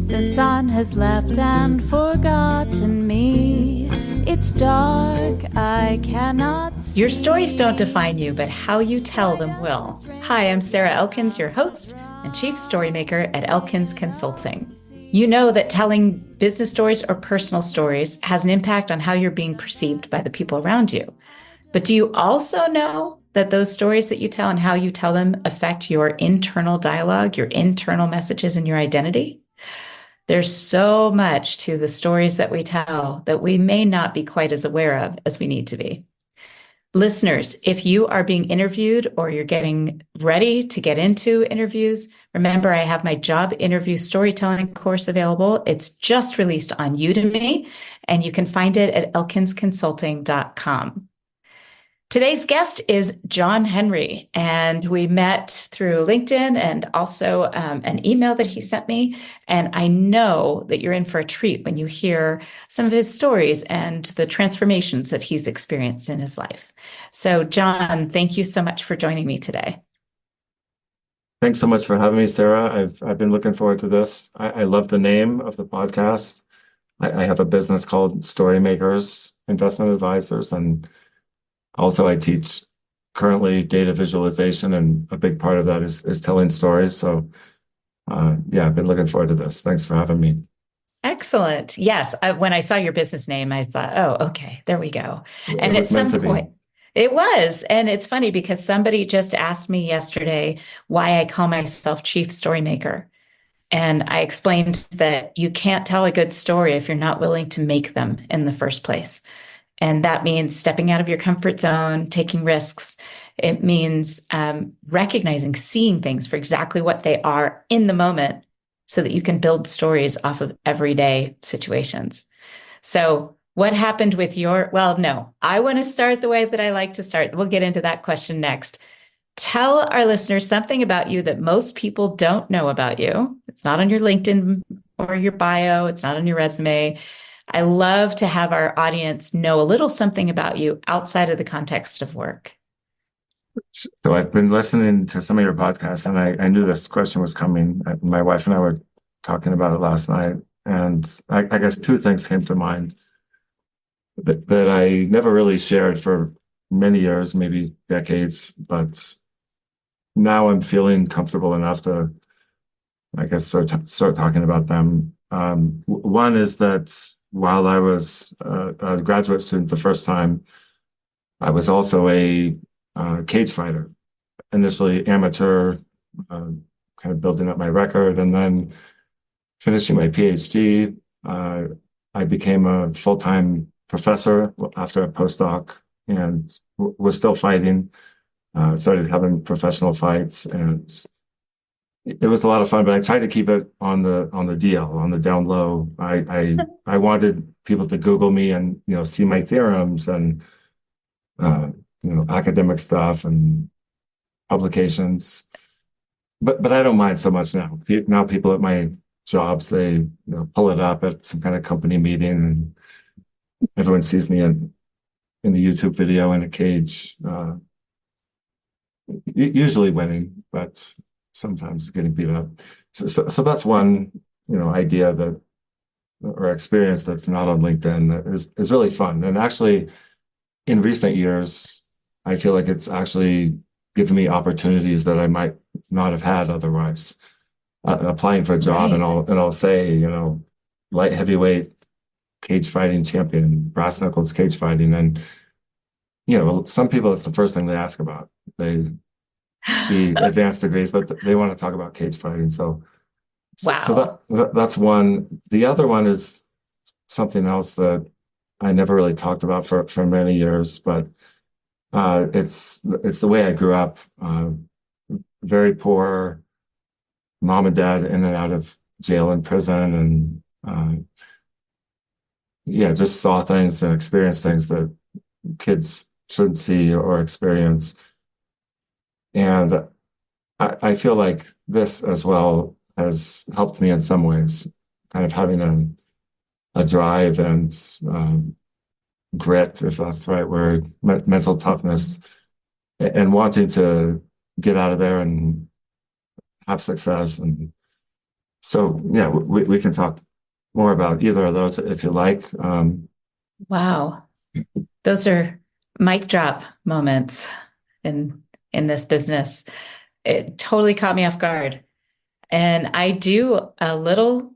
The sun has left and forgotten me. It's dark, I cannot see. Your stories don't define you, but how you tell them will. Hi, I'm Sarah Elkins, your host and chief storymaker at Elkins Consulting. You know that telling business stories or personal stories has an impact on how you're being perceived by the people around you. But do you also know that those stories that you tell and how you tell them affect your internal dialogue, your internal messages, and your identity? There's so much to the stories that we tell that we may not be quite as aware of as we need to be. Listeners, if you are being interviewed or you're getting ready to get into interviews, remember I have my job interview storytelling course available. It's just released on Udemy, and you can find it at elkinsconsulting.com. Today's guest is John Henry, and we met through LinkedIn and also an email that he sent me. And I know that you're in for a treat when you hear some of his stories and the transformations that he's experienced in his life. So, John, thank you so much for joining me today. Thanks so much for having me, Sarah. I've been looking forward to this. I love the name of the podcast. I have a business called Storymakers Investment Advisors, and also I teach currently data visualization, and a big part of that is telling stories. So yeah, I've been looking forward to this. Thanks for having me. Excellent. Yes. When I saw your business name, I thought, oh, okay, there we go. It And at was meant some to be. point, it was. And it's funny because somebody just asked me yesterday why I call myself Chief Storymaker. And I explained that you can't tell a good story if you're not willing to make them in the first place. And that means stepping out of your comfort zone, taking risks. It means recognizing, seeing things for exactly what they are in the moment so that you can build stories off of everyday situations. So what happened with well, no, I want to start the way that I like to start. We'll get into that question next. Tell our listeners something about you that most people don't know about you. It's not on your LinkedIn or your bio. It's not on your resume. I love to have our audience know a little something about you outside of the context of work. So I've been listening to some of your podcasts, and I knew this question was coming. My wife and I were talking about it last night, and I guess two things came to mind that I never really shared for many years, maybe decades, but now I'm feeling comfortable enough to, I guess, start talking about them. One is that while I was a graduate student the first time, I was also a cage fighter, initially amateur, kind of building up my record, and then finishing my PhD. I became a full-time professor after a postdoc and was still fighting. Started having professional fights, and it was a lot of fun, but I tried to keep it on the DL, on the down low. I wanted people to Google me and see my theorems and academic stuff and publications. But I don't mind so much now. Now people at my jobs, they pull it up at some kind of company meeting, and everyone sees me in the YouTube video in a cage, usually winning, but sometimes getting beat up. So that's one, idea that or experience that's not on LinkedIn that is really fun. And actually, in recent years, I feel like it's actually given me opportunities that I might not have had otherwise. Applying for a job, Right. and I'll say, light heavyweight cage fighting champion, brass knuckles cage fighting, and some people it's the first thing they ask about. They see advanced degrees, but they want to talk about cage fighting. So Wow. that's one. The other one is something else that I never really talked about for many years, but it's the way I grew up. Very poor, mom and dad in and out of jail and prison, and yeah, just saw things and experienced things that kids shouldn't see or experience. And I feel like this as well has helped me in some ways, kind of having a drive and grit, if that's the right word, mental toughness, and wanting to get out of there and have success. And so, yeah, we can talk more about either of those if you like. Wow. Those are mic drop moments in this business. It totally caught me off guard. And I do a little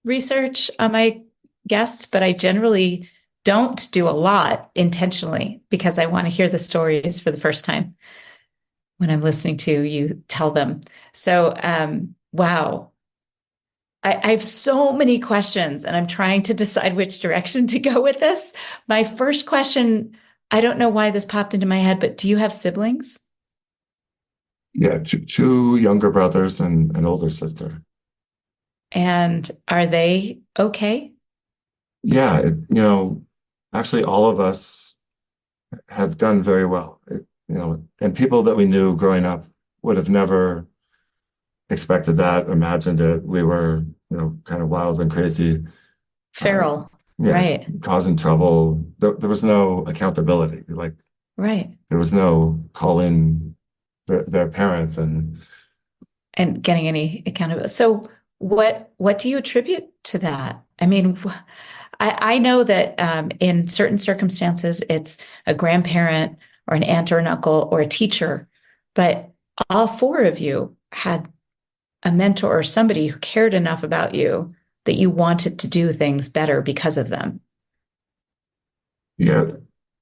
research on my guests, but I generally don't do a lot intentionally because I want to hear the stories for the first time when I'm listening to you tell them. So, wow. I have so many questions and I'm trying to decide which direction to go with this. My first question, I don't know why this popped into my head, but do you have siblings? Yeah, two younger brothers and an older sister. And are they okay? Yeah, actually, all of us have done very well. And people that we knew growing up would have never expected that, imagined it. We were, kind of wild and crazy. Feral, Yeah, right, causing trouble. There was no accountability. Like right. there was no calling their parents And getting any accountability. So what do you attribute to that? I mean, I know that in certain circumstances, it's a grandparent or an aunt or an uncle or a teacher, but all four of you had a mentor or somebody who cared enough about you that you wanted to do things better because of them. yeah.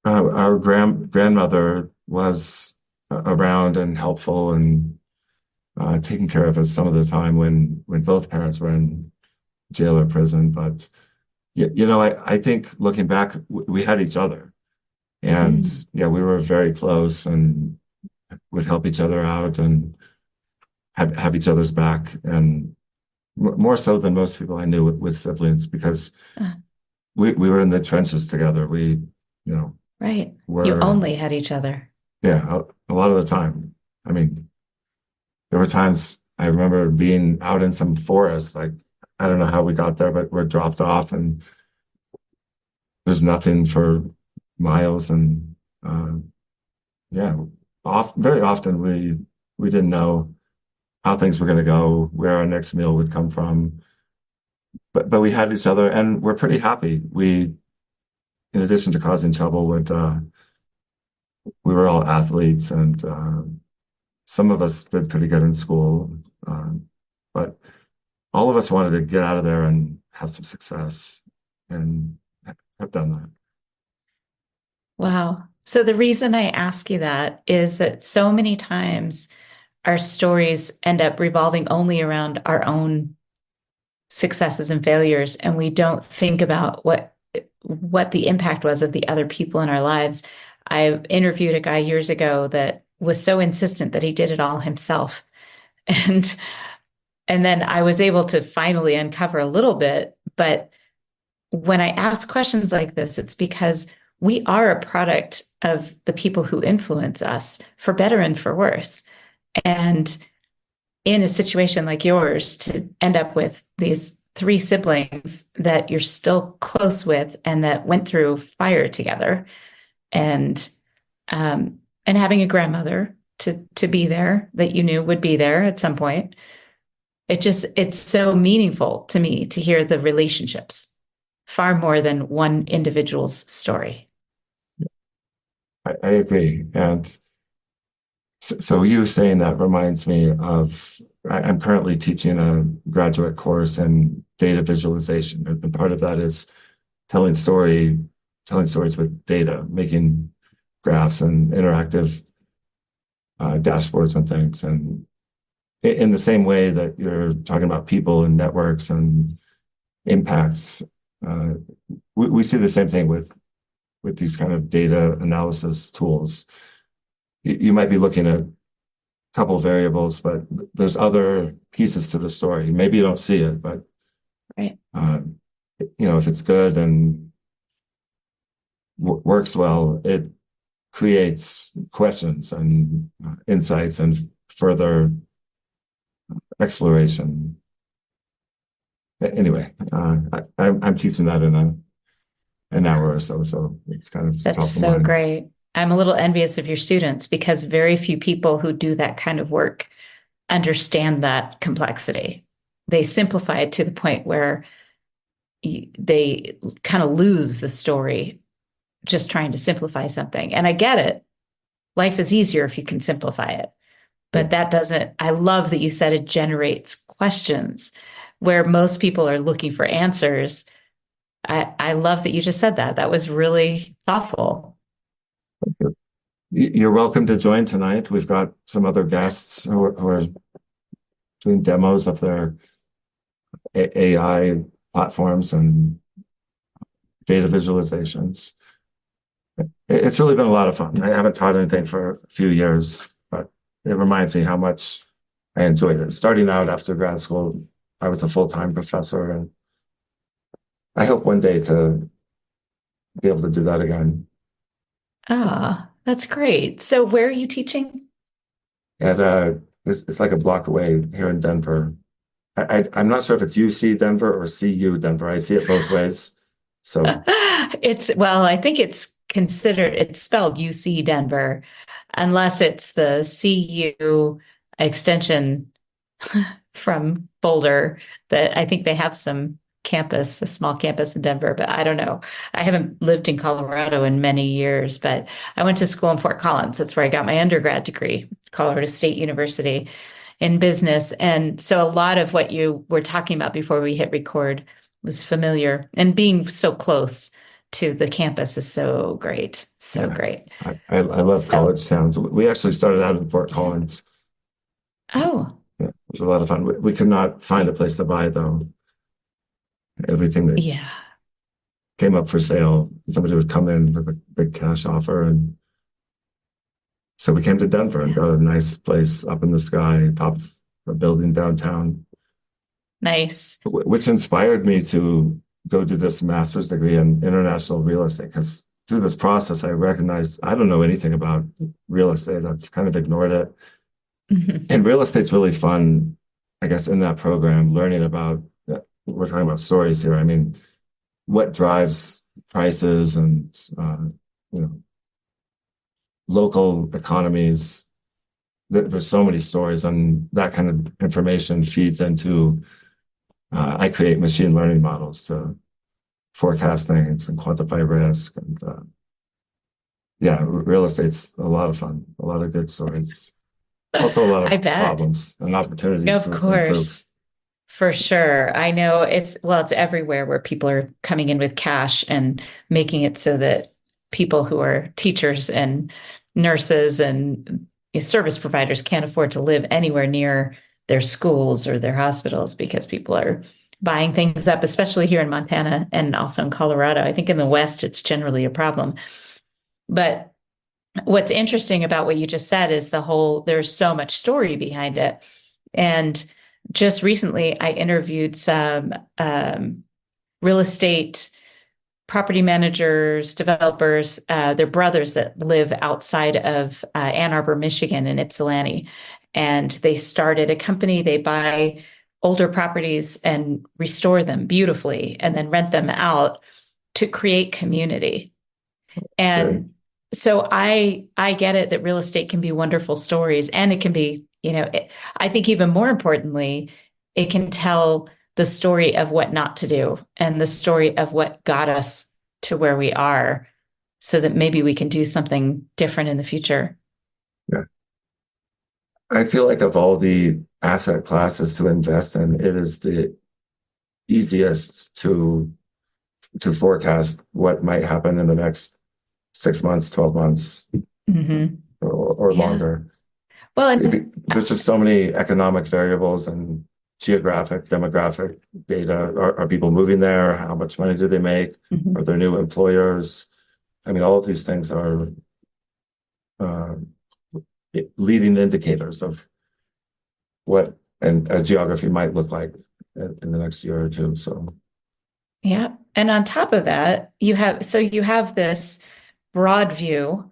Our grandmother was around and helpful and taking care of us some of the time when both parents were in jail or prison. But I think looking back, we had each other, and Mm, yeah, we were very close and would help each other out and have each other's back, and more so than most people I knew with siblings because uh, we were in the trenches together. We, right. You were only had each other. yeah a lot of the time. I mean, there were times I remember being out in some forest, like I don't know how we got there, but we're dropped off and there's nothing for miles. And yeah, very often we didn't know how things were going to go, where our next meal would come from. But we had each other and we're pretty happy. In addition to causing trouble, we were all athletes and some of us did pretty good in school. But all of us wanted to get out of there and have some success and have done that. Wow. So the reason I ask you that is that so many times our stories end up revolving only around our own successes and failures, and we don't think about what the impact was of the other people in our lives. I interviewed a guy years ago that was so insistent that he did it all himself. And and then I was able to finally uncover a little bit, but when I ask questions like this, it's because we are a product of the people who influence us, for better and for worse. And in a situation like yours, to end up with these three siblings that you're still close with and that went through fire together, and and having a grandmother to be there that you knew would be there at some point, it's so meaningful to me to hear the relationships far more than one individual's story. I agree. And so you saying that reminds me of I'm currently teaching a graduate course in data visualization. And part of that is telling stories with data, making graphs and interactive dashboards and things. And in the same way that you're talking about people and networks and impacts, uh, we see the same thing with these kind of data analysis tools. You might be looking at a couple variables, but there's other pieces to the story. Maybe you don't see it, but Right. if it's good and works well, it creates questions and insights and further exploration. Anyway, I'm teaching that in an hour or so, so it's kind of That's top of so mind. great. I'm a little envious of your students because very few people who do that kind of work understand that complexity. They simplify it to the point where they kind of lose the story just trying to simplify something. And I get it. Life is easier if you can simplify it. But that doesn't, I love that you said it generates questions where most people are looking for answers. I love that you just said that. That was really thoughtful. You're welcome to join tonight. We've got some other guests who are doing demos of their AI platforms and data visualizations. It's really been a lot of fun. I haven't taught anything for a few years, but it reminds me how much I enjoyed it. Starting out after grad school, I was a full-time professor, and I hope one day to be able to do that again. Ah, that's great. So where are you teaching? And it's like a block away here in Denver. I'm not sure if it's UC Denver or CU Denver. I see it both ways. So Well, I think it's spelled UC Denver, unless it's the CU extension from Boulder that I think they have a small campus in Denver, but I don't know. I haven't lived in Colorado in many years, but I went to school in Fort Collins. That's where I got my undergrad degree, Colorado State University in business. And so a lot of what you were talking about before we hit record was familiar, and being so close to the campus is so great. So yeah, great. I love college towns. We actually started out in Fort Collins. Oh, Yeah, it was a lot of fun. We could not find a place to buy though. Everything that yeah. came up for sale, somebody would come in with a big cash offer, and so we came to Denver and got a nice place up in the sky, top of a building downtown, Nice. which inspired me to go do this master's degree in international real estate. Because through this process, I recognized I don't know anything about real estate. I've kind of ignored it. Mhm. And real estate's really fun, I guess, in that program, learning about, we're talking about stories here. I mean, what drives prices and, you know, local economies. There's so many stories, and that kind of information feeds into, I create machine learning models to forecast things and quantify risk. And yeah, real estate's a lot of fun, a lot of good stories. Also a lot I of bet. problems and opportunities Of to improve. course. For sure. I know it's everywhere where people are coming in with cash and making it so that people who are teachers and nurses and service providers can't afford to live anywhere near their schools or their hospitals because people are buying things up, especially here in Montana and also in Colorado. I think in the West, it's generally a problem. But what's interesting about what you just said is there's so much story behind it. And just recently, I interviewed some real estate property managers, developers, they're brothers that live outside of Ann Arbor, Michigan, in Ypsilanti. And they started a company. They buy older properties and restore them beautifully and then rent them out to create community. It's great. And so I get it that real estate can be wonderful stories, and it can be, I think even more importantly, it can tell the story of what not to do and the story of what got us to where we are so that maybe we can do something different in the future. Yeah. I feel like of all the asset classes to invest in, it is the easiest to forecast what might happen in the next 6 months, 12 months, Mm-hmm. or Yeah. longer. Well, and There's just so many economic variables and geographic, demographic data. Are people moving there? How much money do they make? mhm. Are there new employers? I mean, all of these things are uh, leading indicators of what and a geography might look like in the next year or two. So Yeah. And on top of that, you have this broad view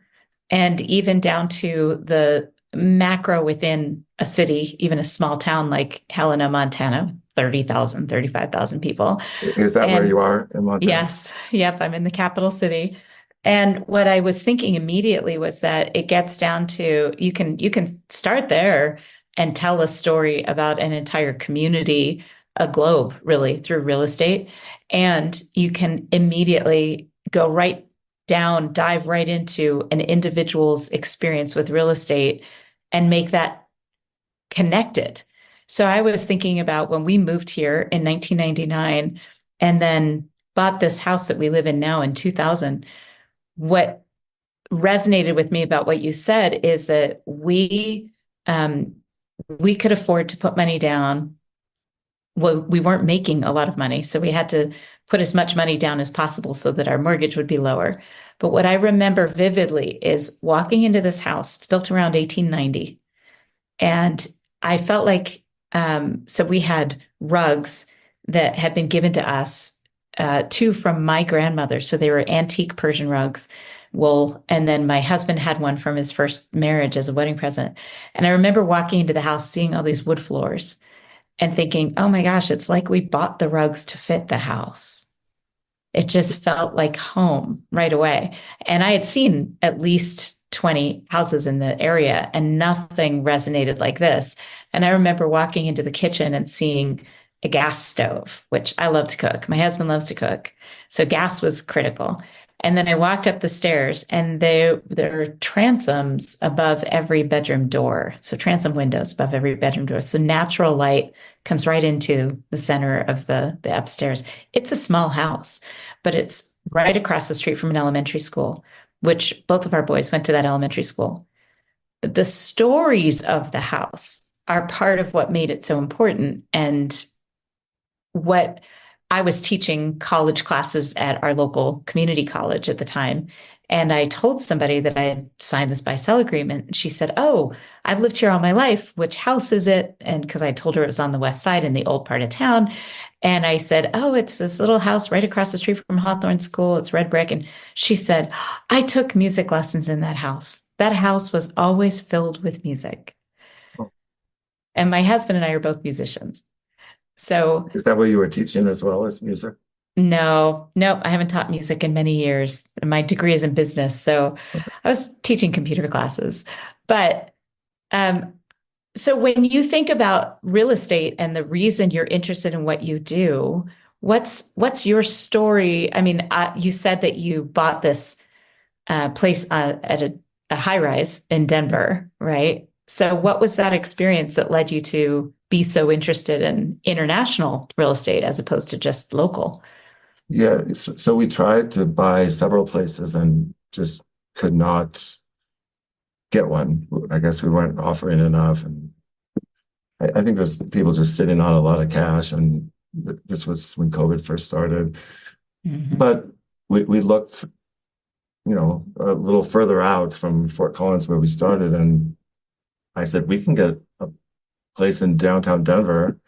and even down to the macro within a city, even a small town like Helena, Montana, 30,000, 35,000 people. is that where you And are in Montana? yes, yep, I'm in the capital city. And what I was thinking immediately was that it gets down to you can start there and tell a story about an entire community, a globe, really, through real estate. And you can immediately go right down, dive right into an individual's experience with real estate and make that connected. So I was thinking about when we moved here in 1999 and then bought this house that we live in now in 2000. What resonated with me about what you said is that um, we could afford to put money down. Well, we weren't making a lot of money, so we had to put as much money down as possible so that our mortgage would be lower. But what I remember vividly is walking into this house. It's built around 1890. And I felt like, so we had rugs that had been given to us, two from my grandmother. So they were antique Persian rugs, wool. And then my husband had one from his first marriage as a wedding present. And I remember walking into the house, seeing all these wood floors and thinking, oh my gosh, it's like we bought the rugs to fit the house. It just felt like home right away. And I had seen at least 20 houses in the area and nothing resonated like this. And I remember walking into the kitchen and seeing a gas stove, which I love to cook. My husband loves to cook. So gas was critical. And then I walked up the stairs and there are transoms above every bedroom door. So transom windows above every bedroom door. So natural light comes right into the center of the upstairs. It's a small house, but it's right across the street from an elementary school, which both of our boys went to that elementary school. The stories of the house are part of what made it so important. And what I was teaching college classes at our local community college at the time. And I told somebody that I had signed this buy-sell agreement. And she said, oh, I've lived here all my life. Which house is it? And because I told her it was on the west side in the old part of town. And I said, oh, it's this little house right across the street from Hawthorne School. It's red brick. And she said, I took music lessons in that house. That house was always filled with music. And my husband and I are both musicians. So Is that what you were teaching as well as music? no, I haven't taught music in many years. My degree is in business, so I was teaching computer classes. But um, so when you think about real estate and the reason you're interested in what you do, what's your story? I mean, you said that you bought this place at a high rise in Denver, right? So what was that experience that led you to be so interested in international real estate as opposed to just local? Yeah, so we tried to buy several places and just could not get one. I guess we weren't offering enough, and I think there's people just sitting on a lot of cash, and this was when COVID first started. Mm-hmm. But we looked, a little further out from Fort Collins where we started, and I said, we can get a place in downtown Denver,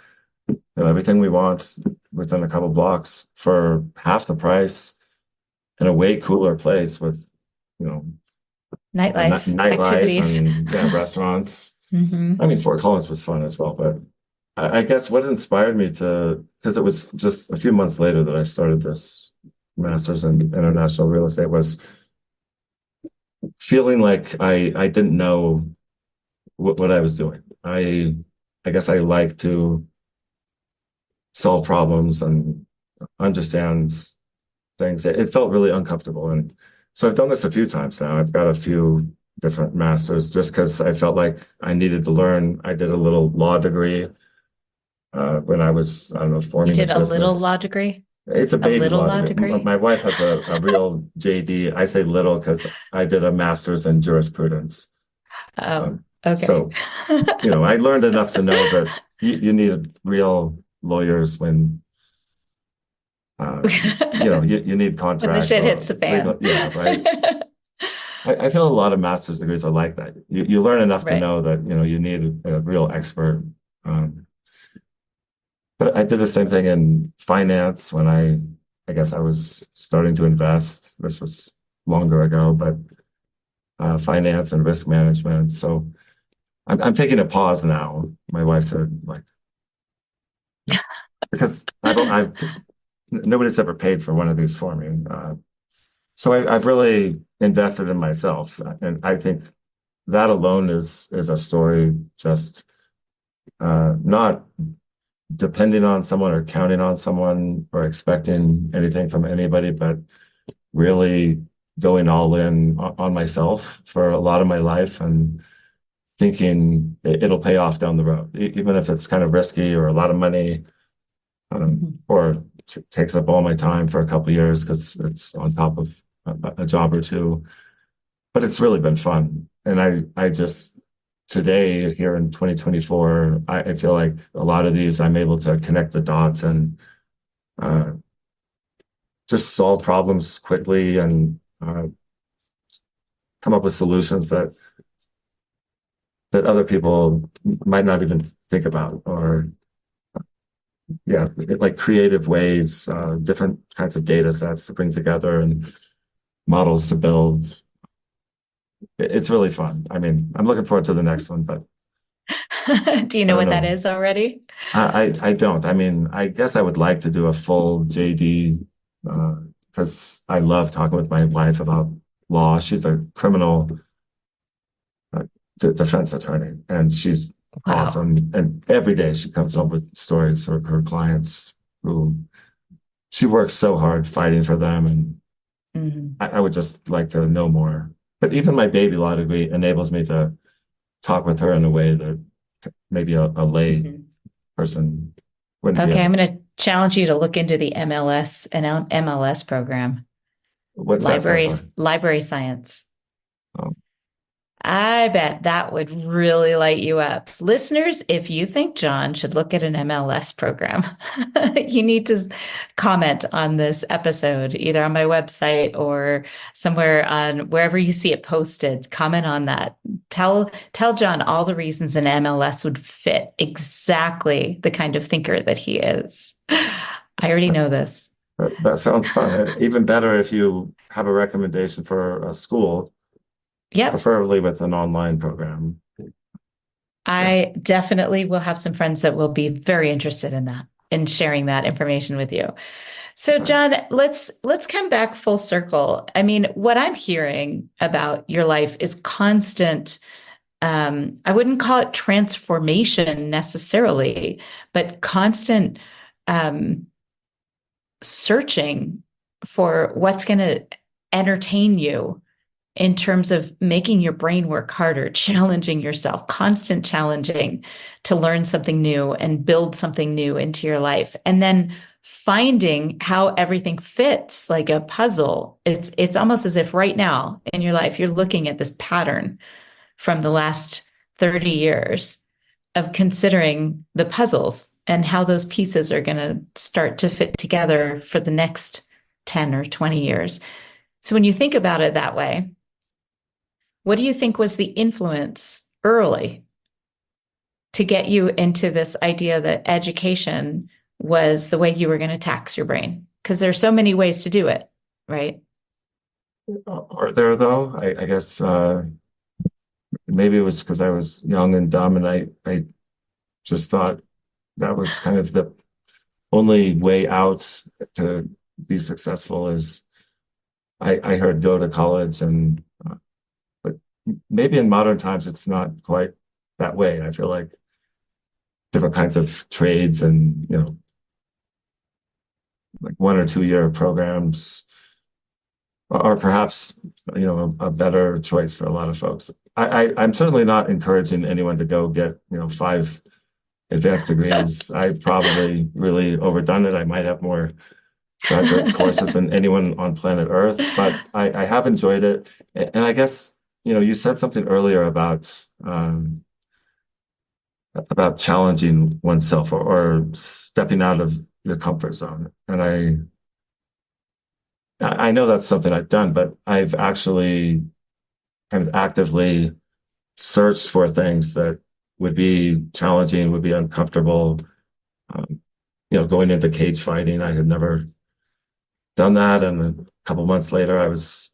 everything we want within a couple blocks for half the price in a way cooler place with, Nightlife, nightlife activities. and restaurants. Mm-hmm. I mean, Fort Collins was fun as well, but I guess what inspired me because it was just a few months later that I started this master's in international real estate, was feeling like I didn't know what I was doing. I guess I like to solve problems and understand things. It felt really uncomfortable. And so I've done this a few times now. I've got a few different masters just because I felt like I needed to learn. I did a little law degree when I was, I don't know, forming You did a a business. little law degree? It's a baby little law law degree. degree? My wife has a real JD. I say little because I did a master's in jurisprudence. Oh, okay. So, I learned enough to know that you need real lawyers when, you need contracts. When the shit or hits the fan. yeah, right. I feel a lot of master's degrees are like that. You learn enough to Right. know that, you need a real expert. But I did the same thing in finance when I guess I was starting to invest. This was longer ago, but finance and risk management. So I'm taking a pause now. My wife said, like, because nobody's ever paid for one of these for me. So I've really invested in myself, and I think that alone is a story just not depending on someone or counting on someone or expecting anything from anybody, but really going all in on myself for a lot of my life and thinking it'll pay off down the road, even if it's kind of risky or a lot of money, or takes up all my time for a couple of years because it's on top of a job or two. But it's really been fun. And I just today here in 2024, I feel like a lot of these I'm able to connect the dots and uh, just solve problems quickly and come up with solutions that other people might not even think about, or yeah, like creative ways, different kinds of data sets to bring together and models to build. It's really fun. I mean, I'm looking forward to the next one, but Do you I know don't what that know. is already? I don't. I mean, I guess I would like to do a full JD because I love talking with my wife about law. She's a criminal uh, defense attorney, and she's Wow. awesome. And every day she comes up with stories of her clients who she works so hard fighting for them, and Mhm. I would just like to know more. But even my baby law degree enables me to talk with her in a way that maybe a lay Mhm. person wouldn't be Okay, able I'm to. going to challenge you to look into the MLS and MLS program, What's that stand for? library science. Um, I bet that would really light you up. Listeners, if you think John should look at an MLS program, you need to comment on this episode, either on my website or somewhere on wherever you see it posted. Comment on that. Tell John all the reasons an MLS would fit exactly the kind of thinker that he is. I already know this. that sounds fun. Even better if you have a recommendation for a school, Yep. preferably with an online program. Yeah. I definitely will have some friends that will be very interested in that and sharing that information with you. So All right. John, let's come back full circle. I mean, what I'm hearing about your life is constant I wouldn't call it transformation necessarily, but constant um, searching for what's going to entertain you in terms of making your brain work harder, challenging yourself, constant challenging to learn something new and build something new into your life. And then finding how everything fits like a puzzle. It's almost as if right now in your life you're looking at this pattern from the last 30 years of considering the puzzles and how those pieces are going to start to fit together for the next 10 or 20 years. So when you think about it that way, what do you think was the influence early to get you into this idea that education was the way you were going to tax your brain? Because there's so many ways to do it, right? Are there though? I guess maybe it was because I was young and dumb, and I just thought that was kind of the only way out to be successful. Is I heard go to college, and but maybe in modern times it's not quite that way. I feel like different kinds of trades and like 1 or 2 year programs are perhaps a better choice for a lot of folks. I'm certainly not encouraging anyone to go get 5 advanced degrees. I've probably really overdone it. I might have more graduate courses than anyone on planet Earth, but I have enjoyed it. And I guess you said something earlier about challenging oneself, or stepping out of your comfort zone. And I know that's something I've done, but I've actually kind of actively searched for things that would be challenging, would be uncomfortable. Um, going into cage fighting, I had never done that, and a couple months later, I was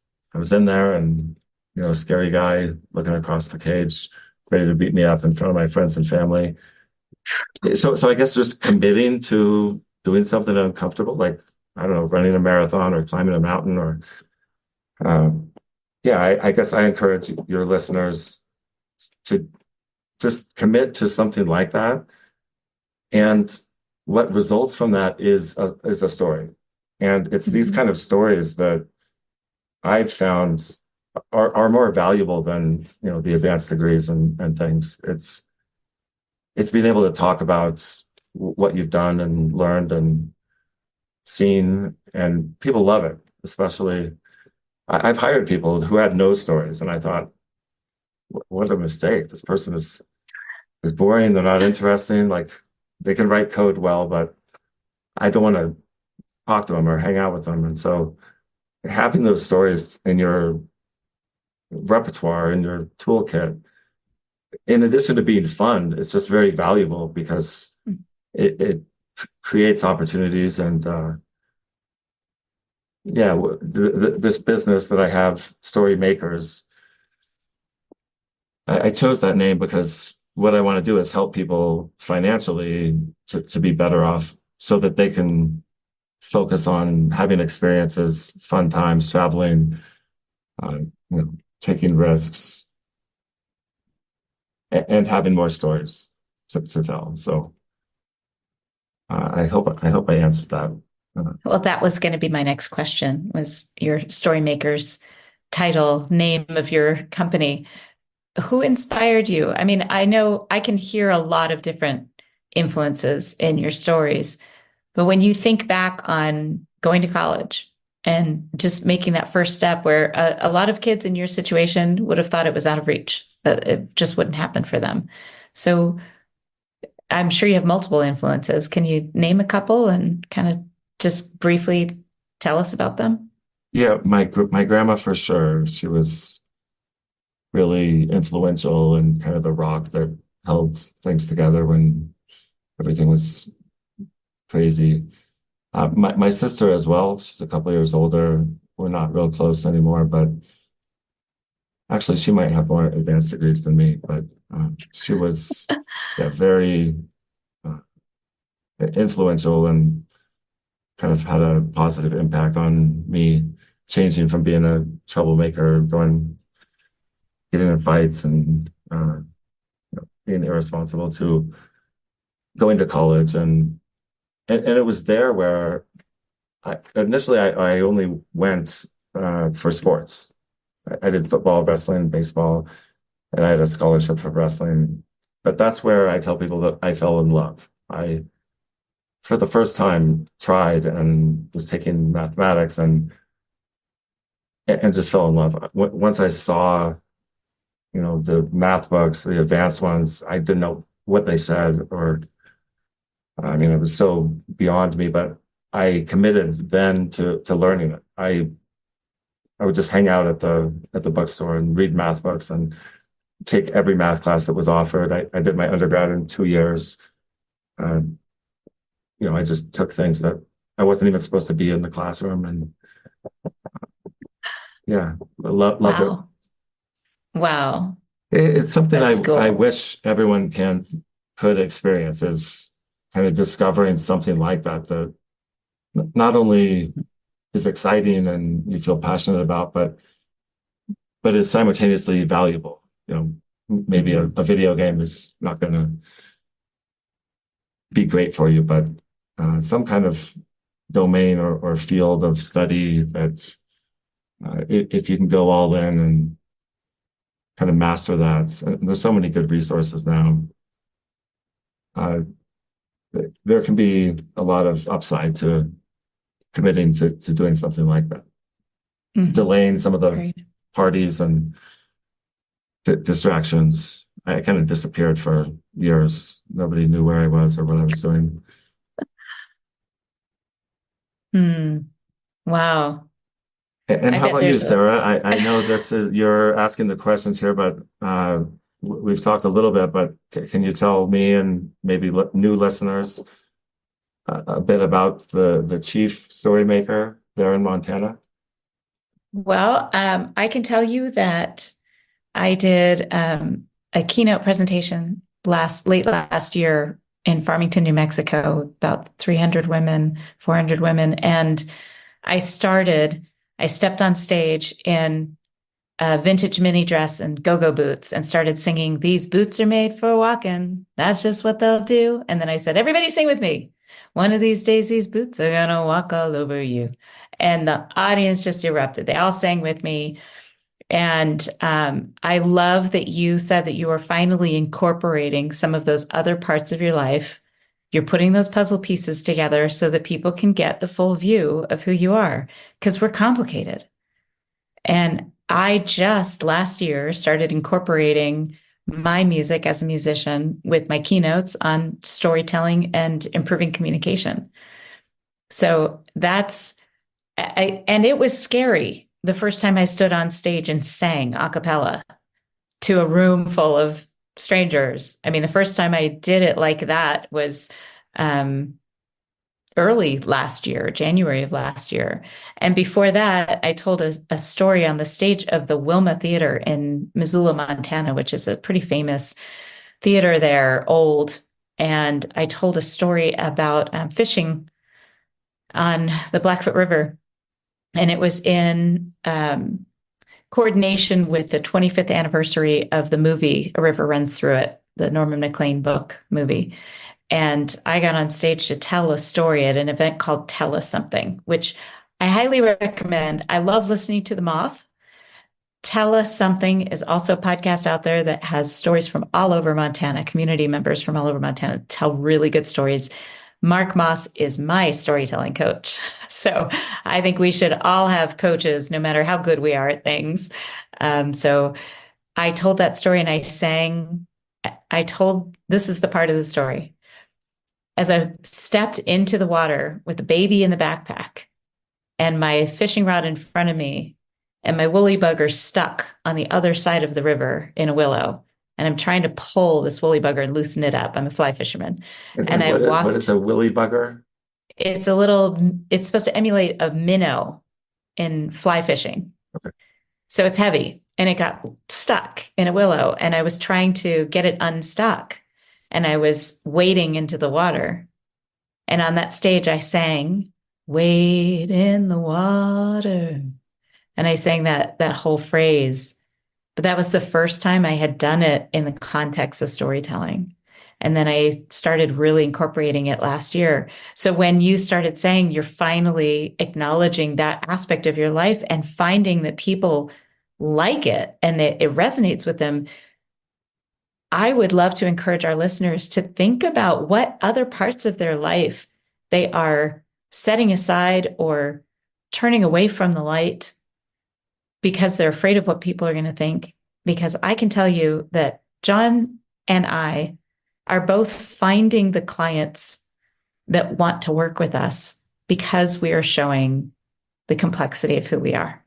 in there, and a scary guy looking across the cage, ready to beat me up in front of my friends and family. So I guess just committing to doing something uncomfortable, like I don't know, running a marathon or climbing a mountain, or um, yeah, I guess I encourage your listeners to just commit to something like that. And what results from that is a story. And it's these kind of stories that I've found are more valuable than, the advanced degrees and things. It's being able to talk about what you've done and learned and seen, and people love it. Especially, I've hired people who had no stories, and I thought, what a mistake. This person is boring. They're not interesting. Like, they can write code well, but I don't want to talk to them or hang out with them. And so having those stories in your repertoire, in your toolkit, in addition to being fun, it's just very valuable because it creates opportunities. And yeah, this business that I have, Story Makers, I chose that name because what I want to do is help people financially to be better off so that they can focus on having experiences, fun times, traveling, taking risks, and having more stories to tell. So I hope I answered that. Well, that was going to be my next question, was your Story Makers title, name of your company. Who inspired you? I mean, I know I can hear a lot of different influences in your stories, but when you think back on going to college and just making that first step where a lot of kids in your situation would have thought it was out of reach, that it just wouldn't happen for them. So I'm sure you have multiple influences. Can you name a couple and kind of just briefly tell us about them? Yeah, my grandma for sure. She was really influential and kind of the rock that held things together when everything was crazy. My sister as well. She's a couple of years older. We're not real close anymore, but actually, she might have more advanced degrees than me. But she was, yeah, very uh, influential and kind of had a positive impact on me, changing from being a troublemaker, getting in fights and being irresponsible, to going to college. And it was there where I only went for sports. I did football, wrestling, baseball, and I had a scholarship for wrestling. But that's where I tell people that I fell in love. I, for the first time, tried and was taking mathematics and just fell in love. Once I saw, the math books, the advanced ones, I didn't know what they said, or I mean, it was so beyond me, but I committed then to learning it. I would just hang out at the bookstore and read math books and take every math class that was offered. I did my undergrad in 2 years. Uh, I just took things that I wasn't even supposed to be in the classroom, and yeah, loved it. Wow. Wow. It's something That's I cool. wish everyone could experience, is kind of discovering something like that not only is exciting and you feel passionate about, but is simultaneously valuable. Maybe a video game is not going to be great for you, but some kind of domain or field of study that if you can go all in and kind of master that. And there's so many good resources now. Uh, there can be a lot of upside to committing to doing something like that, delaying some of the Great. parties and distractions. I kind of disappeared for years. Nobody knew where I was or what I was doing. Wow. And I how bet about you, there's a Sarah? I know you're asking the questions here, but we've talked a little bit, but can you tell me and maybe new listeners a bit about the chief story maker there in Montana? Well, I can tell you that I did a keynote presentation late last year in Farmington, New Mexico, about 300 women, 400 women. And I stepped on stage in a vintage mini dress and go-go boots and started singing, "These boots are made for walking. That's just what they'll do." And then I said, "Everybody sing with me. One of these days, these boots are gonna walk all over you." And the audience just erupted. They all sang with me. And I love that you said that you are finally incorporating some of those other parts of your life. You're putting those puzzle pieces together so that people can get the full view of who you are, because we're complicated. And I just last year started incorporating my music as a musician with my keynotes on storytelling and improving communication. So and it was scary the first time I stood on stage and sang a cappella to a room full of strangers. I mean, the first time I did it like that was early last year, January of last year. And before that, I told a story on the stage of the Wilma Theater in Missoula, Montana, which is a pretty famous theater there, old. And I told a story about fishing on the Blackfoot River. And it was in coordination with the 25th anniversary of the movie A River Runs Through It, the Norman MacLean book movie. And I got on stage to tell a story at an event called Tell Us Something, which I highly recommend. I love listening to The Moth. Tell Us Something is also a podcast out there that has stories from all over Montana, community members from all over Montana tell really good stories. Mark Moss is my storytelling coach. So I think we should all have coaches, no matter how good we are at things. So I told that story and this is the part of the story. As I stepped into the water with the baby in the backpack and my fishing rod in front of me and my woolly bugger stuck on the other side of the river in a willow, and I'm trying to pull this woolly bugger and loosen it up. I'm a fly fisherman. And what is a woolly bugger? It's supposed to emulate a minnow in fly fishing. Okay. So it's heavy and it got stuck in a willow and I was trying to get it unstuck and I was wading into the water. And on that stage, I sang, "Wade in the water." And I sang that whole phrase. But that was the first time I had done it in the context of storytelling. And then I started really incorporating it last year. So when you started saying you're finally acknowledging that aspect of your life and finding that people like it and that it resonates with them, I would love to encourage our listeners to think about what other parts of their life they are setting aside or turning away from the light because they're afraid of what people are going to think. Because I can tell you that John and I are both finding the clients that want to work with us because we are showing the complexity of who we are.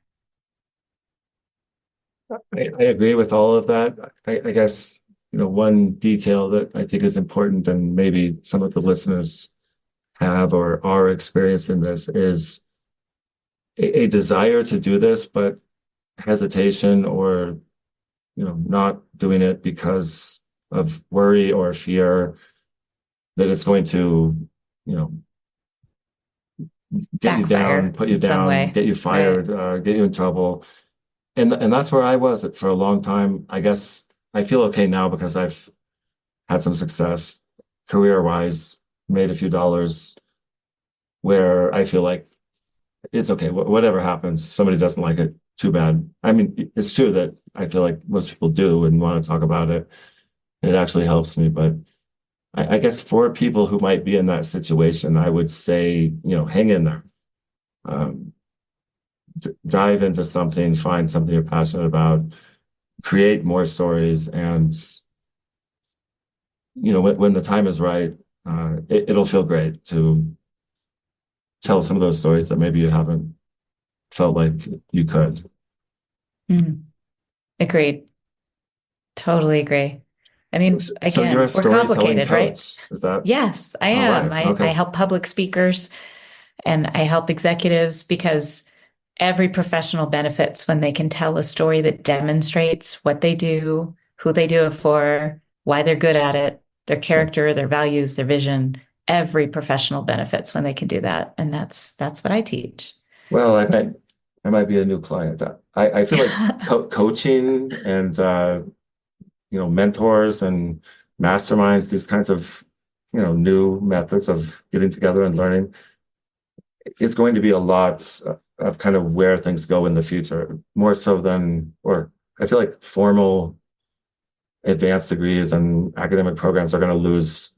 I agree with all of that. I guess, one detail that I think is important and maybe some of the listeners have or are experiencing this is a desire to do this, but hesitation or not doing it because of worry or fear that it's going to get you down, put you down, get you fired, get you in trouble. And that's where I was for a long time. I guess I feel okay now because I've had some success career-wise, made a few dollars where I feel like it's okay. Whatever happens, somebody doesn't like it, too bad. I mean, it's true that I feel like most people do and want to talk about it. It actually helps me. But I guess for people who might be in that situation, I would say, hang in there. Dive into something, find something you're passionate about, create more stories. And, when the time is right, it'll feel great to tell some of those stories that maybe you haven't felt like you could. Agreed. Totally agree. I mean, again, you're a we're complicated, coach, right? Is that? Yes, I am. Right. Okay. I help public speakers and I help executives because every professional benefits when they can tell a story that demonstrates what they do, who they do it for, why they're good at it, their character, their values, their vision. Every professional benefits when they can do that. And that's what I teach. Well, I I might be a new client. I feel like coaching and mentors and masterminds, these kinds of new methods of getting together and learning is going to be a lot of kind of where things go in the future, more so than, or I feel like formal advanced degrees and academic programs are going to lose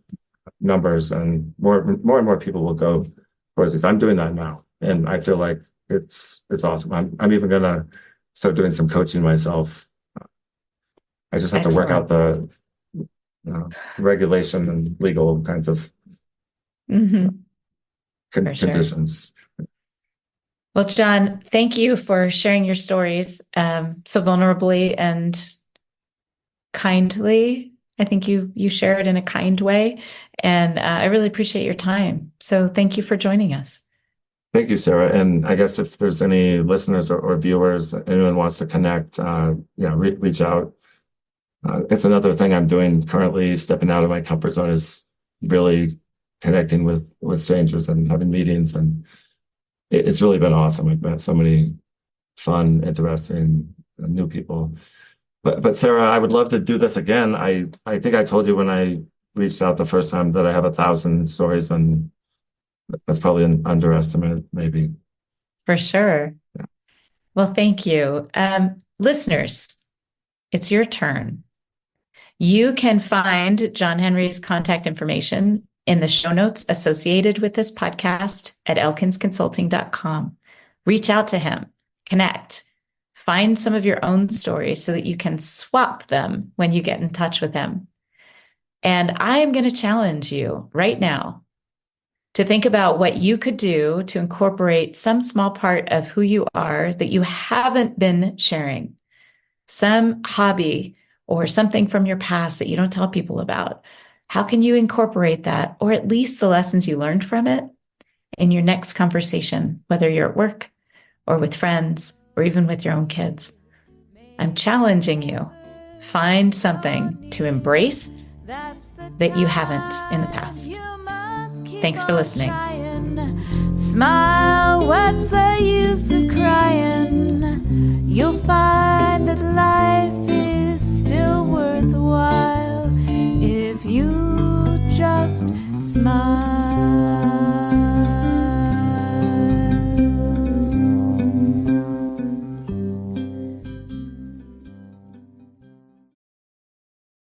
numbers, and more and more people will go towards these. I'm doing that now, and I feel like it's awesome. I'm even going to start doing some coaching myself. I just have to work out Excellent. the regulation and legal kinds of Hmm. For sure. conditions. Well, John, thank you for sharing your stories so vulnerably and kindly. I think you share it in a kind way, and I really appreciate your time. So thank you for joining us. Thank you, Sarah. And I guess if there's any listeners or viewers, anyone wants to connect, reach out. It's another thing I'm doing currently. Stepping out of my comfort zone is really connecting with strangers and having meetings, and it's really been awesome. I've met so many fun, interesting, new people. But Sarah, I would love to do this again. I think I told you when I reached out the first time that I have 1,000 stories, and that's probably an underestimate, maybe. For sure. Yeah. Well, thank you. Listeners, it's your turn. You can find John Henry's contact information in the show notes associated with this podcast at elkinsconsulting.com. Reach out to him, connect, find some of your own stories so that you can swap them when you get in touch with him. And I am going to challenge you right now to think about what you could do to incorporate some small part of who you are that you haven't been sharing, some hobby or something from your past that you don't tell people about. How can you incorporate that, or at least the lessons you learned from it, in your next conversation, whether you're at work or with friends or even with your own kids? I'm challenging you. Find something to embrace that you haven't in the past. Thanks for listening. Smile, what's the use of crying? You'll find that life is still worthwhile if you just smile.